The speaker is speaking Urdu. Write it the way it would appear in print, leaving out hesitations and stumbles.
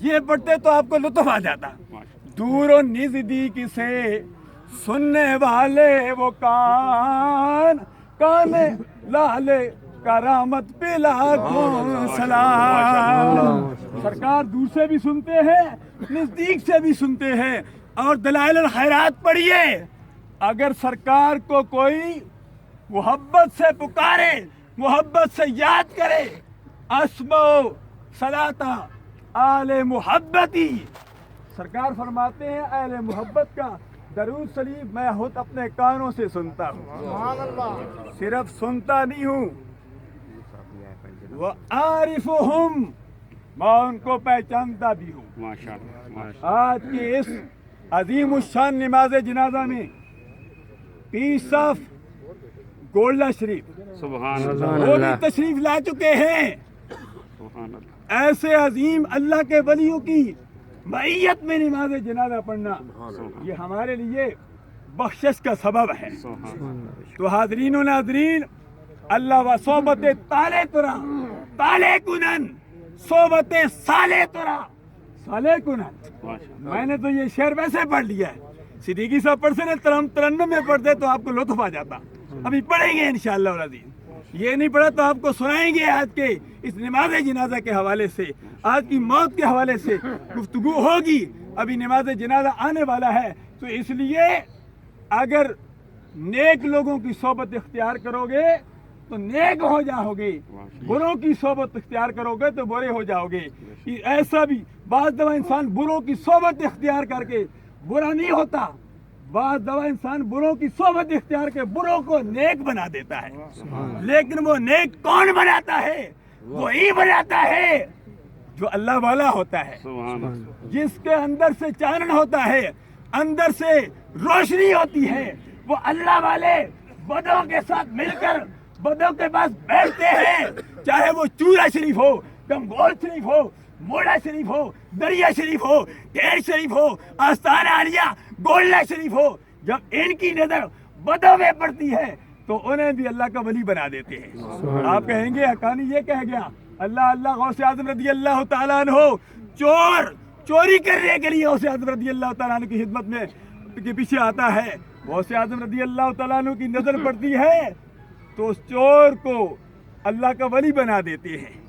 یہ پڑھتے تو آپ کو لطف آ جاتا. دور و نزدیک سے سننے والے وہ کان لالے کرامت پہ لاکھوں سلام. سرکار دور سے بھی سنتے ہیں, نزدیک سے بھی سنتے ہیں. اور دلائل الخیرات پڑھیے, اگر سرکار کو کوئی محبت سے پکارے, محبت سے یاد کرے, اسمو صلاۃ آل محبتی, سرکار فرماتے ہیں اہل محبت کا درود شریف میں خود اپنے کانوں سے سنتا ہوں. صرف سنتا نہیں ہوں, وَعَارِفُهُمْ, میں ان کو پہچانتا بھی ہوں. آج کی اس عظیم الشان نماز جنازہ میں پیس آف گولڈا شریف وہ بھی تشریف لا چکے ہیں. ایسے عظیم اللہ کے ولیوں کی معیت میں نماز جنازہ پڑھنا یہ ہمارے لیے بخشش کا سبب ہے. تو حاضرین و ناظرین, اللہ و صحبت تالے ترا تالے کنن, صحبت سالے ترا سالے کنن. میں نے تو یہ شعر ویسے پڑھ لیا ہے, صدیقی صاحب پڑھ سے ترنم میں پڑھتے تو آپ کو لطف آ جاتا. ابھی پڑھیں گے انشاءاللہ العزیز, یہ نہیں پڑھا تو آپ کو سنائیں گے. آج کے اس نماز جنازہ کے حوالے سے, آج کی موت کے حوالے سے گفتگو ہوگی. ابھی نماز جنازہ آنے والا ہے, تو اس لیے اگر نیک لوگوں کی صحبت اختیار کرو گے تو نیک ہو جاؤ گے, بروں کی صحبت اختیار کرو گے تو برے ہو جاؤ گے. ایسا بھی بعض دفعہ انسان بروں کی صحبت اختیار کر کے برا نہیں ہوتا, بعض دفعہ انسان بروں کی صحبت اختیار کے بروں کو نیک بنا دیتا ہے. لیکن وہ نیک کون بناتا ہے؟ وہی بناتا ہے جو اللہ والا ہوتا ہے, جس کے اندر سے چانن ہوتا ہے, اندر سے روشنی ہوتی ہے. وہ اللہ والے بدوں کے ساتھ مل کر بدوں کے پاس بیٹھتے ہیں, چاہے وہ چورا شریف ہو, گنگول شریف ہو, موڑا شریف ہو, دریا شریف ہو, ٹیر شریف ہو, آستانہ عالیہ گولڈا شریف ہو. جب ان کی نظر بدوں میں پڑتی ہے تو انہیں بھی اللہ کا ولی بنا دیتے ہیں. آپ کہیں گے حقانی یہ کہہ گیا, اللہ اللہ غوث اعظم رضی اللہ تعالیٰ عنہ چوری کرنے کے لیے غوث اعظم رضی اللہ تعالیٰ عنہ کی خدمت میں کے پیچھے آتا ہے. غوث اعظم رضی اللہ تعالیٰ عنہ کی نظر پڑتی ہے تو اس چور کو اللہ کا ولی بنا دیتے ہیں.